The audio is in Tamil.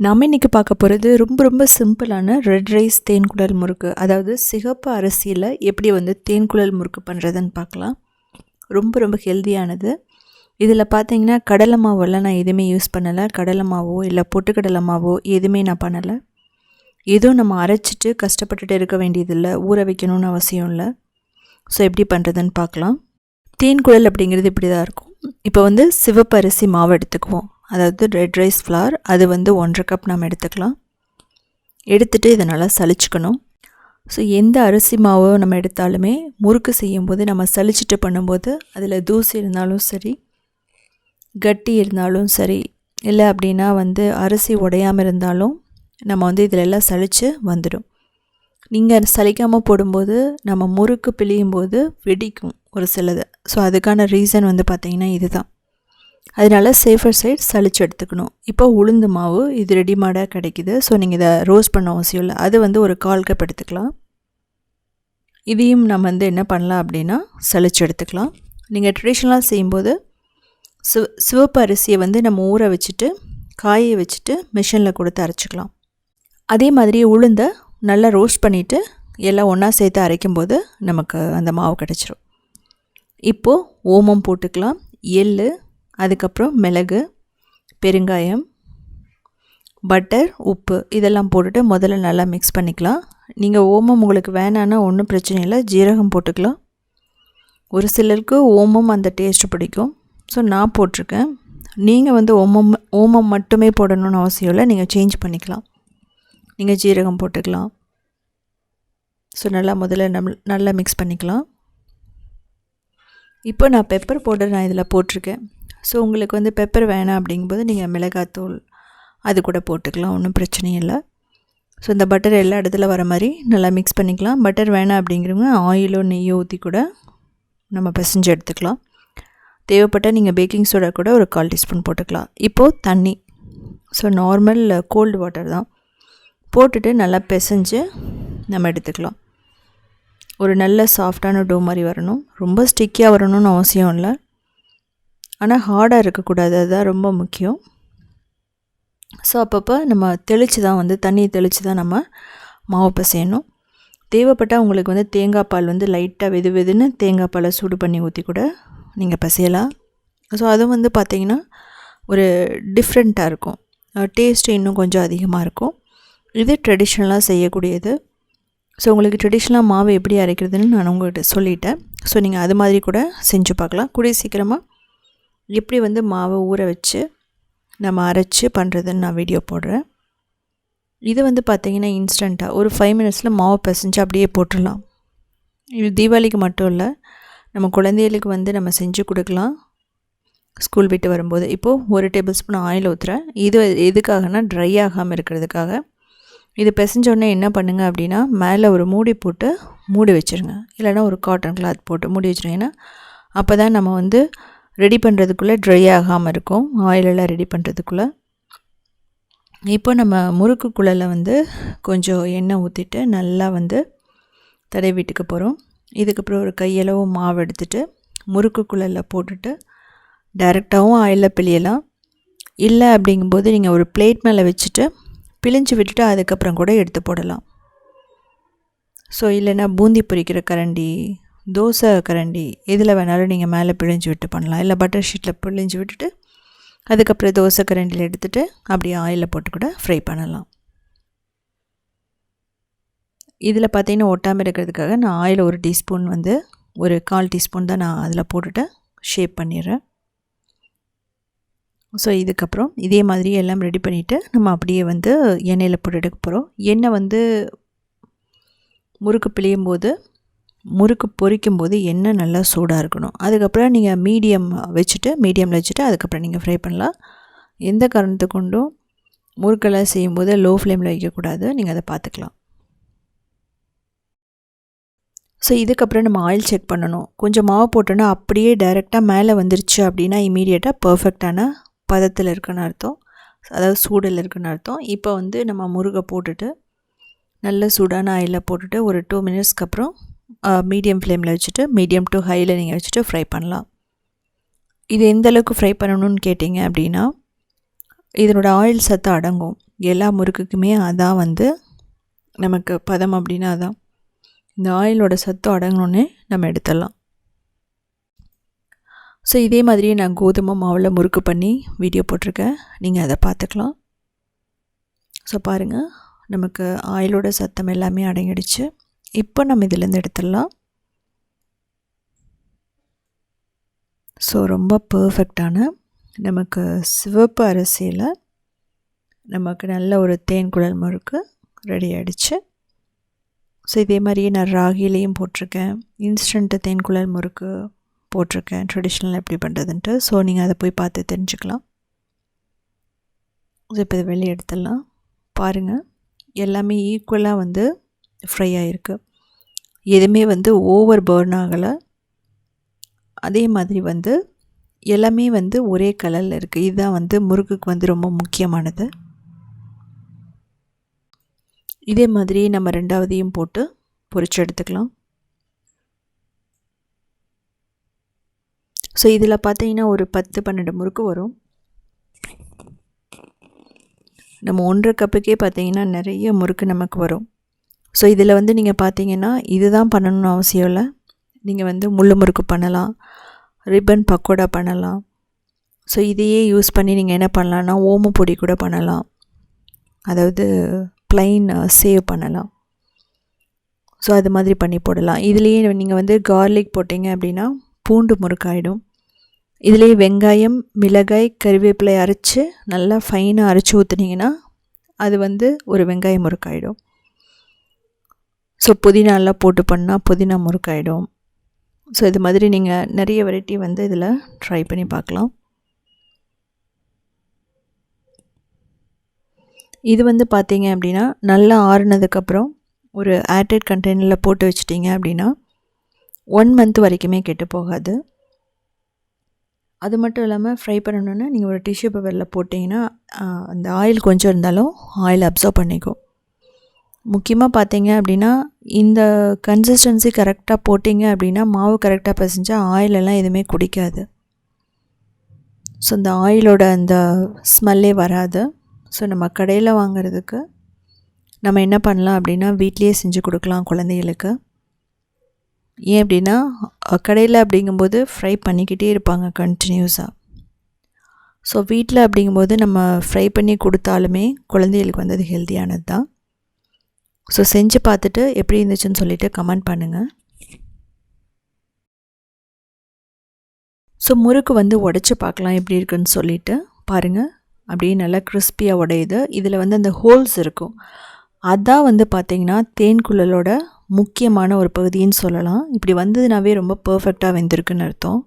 நாம் இன்றைக்கி பார்க்க போகிறது ரொம்ப சிம்பிளான ரெட் ரைஸ் தேன்குழல் முறுக்கு. அதாவது சிகப்பு அரிசியில் எப்படி தேன்குழல் முறுக்கு பண்ணுறதுன்னு பார்க்கலாம். ரொம்ப ஹெல்த்தியானது. இதில் பார்த்தீங்கன்னா கடலை மாவெல்லாம் நான் எதுவுமே யூஸ் பண்ணலை. கடலை மாவோ இல்லை பொட்டுக்கடலை மாவோ எதுவுமே நான் பண்ணலை. எதுவும் நம்ம அரைச்சிட்டு கஷ்டப்பட்டுட்டு இருக்க வேண்டியதில்லை, ஊற வைக்கணும்னு அவசியம் இல்லை. ஸோ எப்படி பண்ணுறதுன்னு பார்க்கலாம். தேன்குழல் அப்படிங்கிறது இப்படி தான் இருக்கும். இப்போ சிவப்பு அரிசி மாவு எடுத்துக்குவோம். அதாவது ரெட் ரைஸ் ஃப்ளார், அது 1.5 கப் நம்ம எடுத்துக்கலாம். எடுத்துகிட்டு இதை நல்லா சலிச்சுக்கணும். ஸோ எந்த அரிசி மாவோ நம்ம எடுத்தாலுமே முறுக்கு செய்யும்போது நம்ம சலிச்சுட்டு பண்ணும்போது அதில் தூசி இருந்தாலும் சரி, கட்டி இருந்தாலும் சரி, இல்லை அப்படின்னா அரிசி உடையாமல் இருந்தாலும் நம்ம இதில் எல்லாம் சலித்து வந்துடும். நீங்கள் சலிக்காமல் போடும்போது நம்ம முறுக்கு பிழியும் போது வெடிக்கும் ஒரு சிலது. ஸோ அதுக்கான ரீசன் பார்த்திங்கன்னா இதுதான். அதனால் சேஃபர் சைட் சலிச்சு எடுத்துக்கணும். இப்போ உளுந்து மாவு இது ரெடிமேடாக கிடைக்கிது. ஸோ நீங்கள் இதை ரோஸ்ட் பண்ண அவசியம் இல்லை. அது ஒரு 1/4 கப் எடுத்துக்கலாம். இதையும் நம்ம என்ன பண்ணலாம் அப்படின்னா சலிச்சு எடுத்துக்கலாம். நீங்கள் ட்ரெடிஷ்னலாக செய்யும்போது சிவப்பு அரிசியை நம்ம ஊற வச்சுட்டு காய வச்சுட்டு மிஷினில் கொடுத்து அரைச்சிக்கலாம். அதே மாதிரி உளுந்தை நல்லா ரோஸ்ட் பண்ணிவிட்டு எல்லாம் ஒன்றா சேர்த்து அரைக்கும்போது நமக்கு அந்த மாவு கிடச்சிரும். இப்போது ஓமம் போட்டுக்கலாம், எள், அதுக்கப்புறம் மிளகு, பெருங்காயம், பட்டர், உப்பு இதெல்லாம் போட்டுட்டு முதல்ல நல்லா மிக்ஸ் பண்ணிக்கலாம். நீங்கள் ஓமம் உங்களுக்கு வேணான்னா ஒன்றும் பிரச்சனை இல்லை, ஜீரகம் போட்டுக்கலாம். ஒரு சிலருக்கு ஓமம் அந்த டேஸ்ட்டு பிடிக்கும். ஸோ நான் போட்டிருக்கேன். நீங்கள் ஓமம் மட்டுமே போடணும்னு அவசியம் இல்லை, நீங்கள் சேஞ்ச் பண்ணிக்கலாம். நீங்கள் ஜீரகம் போட்டுக்கலாம். ஸோ முதல்ல நல்லா மிக்ஸ் பண்ணிக்கலாம். இப்போ நான் பெப்பர் பவுடர் நான் இதில் போட்டிருக்கேன். ஸோ உங்களுக்கு பெப்பர் வேணாம் அப்படிங்கும்போது நீங்கள் மிளகாத்தூள் அது கூட போட்டுக்கலாம், ஒன்றும் பிரச்சனை இல்லை. ஸோ இந்த பட்டர் எல்லா இடத்துல வர மாதிரி நல்லா மிக்ஸ் பண்ணிக்கலாம். பட்டர் வேணாம் அப்படிங்கிறவங்க ஆயிலோ நெய்யோ ஊற்றி கூட நம்ம பிசைஞ்சு எடுத்துக்கலாம். தேவைப்பட்டால் நீங்கள் பேக்கிங் சோடா கூட ஒரு 1/4 டீஸ்பூன் போட்டுக்கலாம். இப்போது தண்ணி, ஸோ நார்மல் கோல்டு வாட்டர் தான் போட்டுட்டு நல்லா பிசைஞ்சு நம்ம எடுத்துக்கலாம். ஒரு நல்ல சாஃப்டான டோ மாதிரி வரணும். ரொம்ப ஸ்டிக்கியாக வரணும்னு அவசியம் இல்லை, ஆனால் ஹார்டாக இருக்கக்கூடாது, அதுதான் ரொம்ப முக்கியம். ஸோ அப்பப்போ நம்ம தெளித்து தான் தண்ணியை தெளித்து தான் நம்ம மாவு பிசையணும். தேவைப்பட்டால் உங்களுக்கு தேங்காய் பால் லைட்டாக வெதுன்னு தேங்காய் பாலை சூடு பண்ணி ஊற்றி கூட நீங்கள் பிசையலாம். ஸோ அதுவும் பார்த்திங்கன்னா ஒரு டிஃப்ரெண்ட்டாக இருக்கும், டேஸ்ட்டு இன்னும் கொஞ்சம் அதிகமாக இருக்கும். இது ட்ரெடிஷ்னலாக செய்யக்கூடியது. ஸோ உங்களுக்கு ட்ரெடிஷ்னலாக மாவு எப்படி அரைக்கிறதுன்னு நான் உங்கள்கிட்ட சொல்லிட்டேன். ஸோ நீங்கள் அது மாதிரி கூட செஞ்சு பார்க்கலாம். கூடிய சீக்கிரமாக எப்படி மாவை ஊற வச்சு நம்ம அரைச்சி பண்ணுறதுன்னு நான் வீடியோ போடுறேன். இது பார்த்திங்கன்னா இன்ஸ்டண்ட்டாக ஒரு 5 மினிட்ஸில் மாவை பிசைஞ்சு அப்படியே போட்டுடலாம். இது தீபாவளிக்கு மட்டும் இல்லை, நம்ம குழந்தைகளுக்கு நம்ம செஞ்சு கொடுக்கலாம் ஸ்கூல் விட்டு வரும்போது. இப்போது 1 டேபிள் ஸ்பூன் ஆயில் ஊற்றுறேன். இது எதுக்காகனா ட்ரை ஆகாமல் இருக்கிறதுக்காக. இது பிசைஞ்சோடனே என்ன பண்ணுங்கள் அப்படின்னா மேலே ஒரு மூடி போட்டு மூடி வச்சுருங்க, இல்லைனா ஒரு காட்டன் கிளாத் போட்டு மூடி வச்சுருங்கன்னா அப்போ தான் நம்ம ரெடி பண்ணுறதுக்குள்ளே ட்ரை ஆகாமல் இருக்கும், ஆயிலெல்லாம் ரெடி பண்ணுறதுக்குள்ளே. இப்போ நம்ம முறுக்கு குழலில் கொஞ்சம் எண்ணெய் ஊற்றிட்டு நல்லா தடவிட்டுக்க போகிறோம். இதுக்கப்புறம் ஒரு கையளவு மாவு எடுத்துகிட்டு முறுக்கு குழலில் போட்டுட்டு டைரெக்டாகவும் ஆயிலில் பிழியலாம். இல்லை அப்படிங்கும்போது நீங்கள் ஒரு பிளேட் மேலே வச்சுட்டு பிழிஞ்சு விட்டுட்டு அதுக்கப்புறம் கூட எடுத்து போடலாம். ஸோ இல்லைன்னா பூந்தி பொரிக்கிற கரண்டி, தோசை கரண்டி எதில் வேணாலும் நீங்கள் மேலே பிழிஞ்சு விட்டு பண்ணலாம். இல்லை பட்டர் ஷீட்டில் பிழிஞ்சு விட்டுட்டு அதுக்கப்புறம் தோசை கரண்டியில் எடுத்துகிட்டு அப்படியே ஆயிலில் போட்டு கூட ஃப்ரை பண்ணலாம். இதில் பார்த்திங்கன்னா ஒட்டாமல் இருக்கிறதுக்காக நான் ஆயில் 1 டீஸ்பூன் ஒரு 1/4 டீஸ்பூன் தான் நான் அதில் போட்டுட்டு ஷேப் பண்ணிடுறேன். ஸோ இதுக்கப்புறம் இதே மாதிரி எல்லாம் ரெடி பண்ணிவிட்டு நம்ம அப்படியே எண்ணெயில் போட்டு எடுக்க போகிறோம். எண்ணெய் முறுக்கு பிழியும் போது, முறுக்கு பொரிக்கும்போது எண்ணெய் நல்லா சூடாக இருக்கணும். அதுக்கப்புறம் நீங்கள் மீடியமில் வச்சுட்டு அதுக்கப்புறம் நீங்கள் ஃப்ரை பண்ணலாம். எந்த காரணத்தை கொண்டும் முறுக்கெல்லாம் செய்யும்போது லோ ஃப்ளேமில் வைக்கக்கூடாது, நீங்கள் அதை பார்த்துக்கலாம். ஸோ இதுக்கப்புறம் நம்ம ஆயில் செக் பண்ணணும். கொஞ்சம் மாவு போட்டோன்னா அப்படியே டைரெக்டாக மேலே வந்துருச்சு அப்படின்னா இமீடியட்டாக பர்ஃபெக்டான பதத்தில் இருக்குன்னு அர்த்தம், அதாவது சூடில் இருக்குன்னு அர்த்தம். இப்போ நம்ம முறுக்கை போட்டுட்டு நல்ல சூடான ஆயிலில் போட்டுட்டு ஒரு 2 மினிட்ஸ்க்கு அப்புறம் மீடியம் ஃப்ளேமில் வச்சுட்டு மீடியம் டு ஹையில் நீங்கள் வச்சுட்டு ஃப்ரை பண்ணலாம். இது எந்த அளவுக்கு ஃப்ரை பண்ணணும்னு கேட்டிங்க அப்படின்னா இதனோட ஆயில் சத்து அடங்கும். எல்லா முறுக்குக்குமே அதான் வந்து நமக்கு பதம் அப்படின்னா அதான். இந்த ஆயிலோட சத்து அடங்கினோன்னே நம்ம எடுத்துடலாம். ஸோ இதே மாதிரியே நான் கோதுமை மாவில் முறுக்கு பண்ணி வீடியோ போட்டிருக்கேன், நீங்கள் அதை பார்த்துக்கலாம். ஸோ பாருங்கள், நமக்கு ஆயிலோட சத்தம் எல்லாமே அடங்கிடுச்சு. இப்போ நம்ம இதிலேருந்து எடுத்துடலாம். ஸோ ரொம்ப பர்ஃபெக்டான நமக்கு சிவப்பு அரிசியில் நமக்கு நல்ல ஒரு தேன்குழல் முறுக்கு ரெடி ஆகிடுச்சு. ஸோ இதே மாதிரியே நான் ராகிலையும் போட்டிருக்கேன், இன்ஸ்டண்ட்டு தேன்குழல் முறுக்கு போட்டிருக்கேன், ட்ரெடிஷ்னல் எப்படி பண்ணுறதுன்ட்டு. ஸோ நீங்கள் அதை போய் பார்த்து தெரிஞ்சுக்கலாம். ஸோ இப்போ இதை வெளியே எடுத்துடலாம். பாருங்கள், எல்லாமே ஈக்குவலாக வந்து ஃப்ரை ஆகிருக்கு. எதுவுமே வந்து ஓவர் பர்ன் ஆகலை. அதே மாதிரி வந்து எல்லாமே வந்து ஒரே கலரில் இருக்குது. இதுதான் வந்து முறுக்குக்கு வந்து ரொம்ப முக்கியமானது. இதே மாதிரி நம்ம ரெண்டாவதையும் போட்டு பொரிச்சு எடுத்துக்கலாம். ஸோ இதில் பார்த்தீங்கன்னா ஒரு 10-12 முறுக்கு வரும். நம்ம 1.5 கப்புக்கே பார்த்தீங்கன்னா நிறைய முறுக்கு நமக்கு வரும். ஸோ இதில் வந்து நீங்கள் பார்த்தீங்கன்னா இதுதான் பண்ணணும்னு அவசியம் இல்லை. நீங்கள் வந்து முள்ளு முறுக்கு பண்ணலாம், ரிப்பன் பக்கோடா பண்ணலாம். ஸோ இதையே யூஸ் பண்ணி நீங்கள் என்ன பண்ணலான்னா ஓம பொடி கூட பண்ணலாம், அதாவது ப்ளைன் சேவ் பண்ணலாம். ஸோ அது மாதிரி பண்ணி போடலாம். இதுலேயே நீங்கள் வந்து கார்லிக் போட்டிங்க அப்படின்னா பூண்டு முறுக்காயிடும். இதுலேயே வெங்காயம், மிளகாய், கறிவேப்பிலை அரைச்சி நல்லா ஃபைனாக அரைச்சி ஊற்றுனீங்கன்னா அது வந்து ஒரு வெங்காய முறுக்காயிடும். ஸோ புதினாலாம் போட்டு பண்ணால் புதினா முறுக்காயிடும். ஸோ இது மாதிரி நீங்கள் நிறைய வெரைட்டி வந்து இதில் ட்ரை பண்ணி பார்க்கலாம். இது வந்து பார்த்தீங்க அப்படின்னா நல்லா ஆறுனதுக்கப்புறம் ஒரு ஏர்டைட் கண்டெய்னரில் போட்டு வச்சிட்டிங்க அப்படின்னா 1 மந்த் வரைக்குமே கெட்டு போகாது. அது மட்டும் இல்லாமல் ஃப்ரை பண்ணணுன்னா நீங்கள் ஒரு டிஷ்யூ பேப்பரில் போட்டிங்கன்னா அந்த ஆயில் கொஞ்சம் இருந்தாலும் ஆயில் அப்சர்வ் பண்ணிக்கும். முக்கியமாக பார்த்தீங்க அப்படின்னா இந்த கன்சிஸ்டன்சி கரெக்டாக போட்டிங்க அப்படின்னா மாவு கரெக்டாக பிசைஞ்சால் ஆயிலெல்லாம் எதுவுமே குடிக்காது. ஸோ இந்த ஆயிலோட அந்த ஸ்மெல்லே வராது. ஸோ நம்ம கடையில் வாங்குறதுக்கு நம்ம என்ன பண்ணலாம் அப்படின்னா வீட்லேயே செஞ்சு கொடுக்கலாம் குழந்தைகளுக்கு. ஏன் அப்படின்னா கடையில் அப்படிங்கும்போது ஃப்ரை பண்ணிக்கிட்டே இருப்பாங்க கண்டினியூஸாக. ஸோ வீட்டில் அப்படிங்கும்போது நம்ம ஃப்ரை பண்ணி கொடுத்தாலுமே குழந்தைகளுக்கு வந்து அது ஹெல்த்தியானது தான். ஸோ செஞ்சு பார்த்துட்டு எப்படி இருந்துச்சுன்னு சொல்லிவிட்டு கமெண்ட் பண்ணுங்கள். ஸோ முறுக்கு வந்து உடச்சி பார்க்கலாம் எப்படி இருக்குன்னு சொல்லிவிட்டு பாருங்கள். அப்படியே நல்லா கிறிஸ்பியாக உடையுது. இதில் வந்து அந்த ஹோல்ஸ் இருக்கும், அதான் வந்து பார்த்திங்கன்னா தேன்குழலோட முக்கியமான ஒரு பகுதின்னு சொல்லலாம். இப்படி வந்ததுனாவே ரொம்ப பர்ஃபெக்டாக வெந்திருக்குன்னு அர்த்தம்.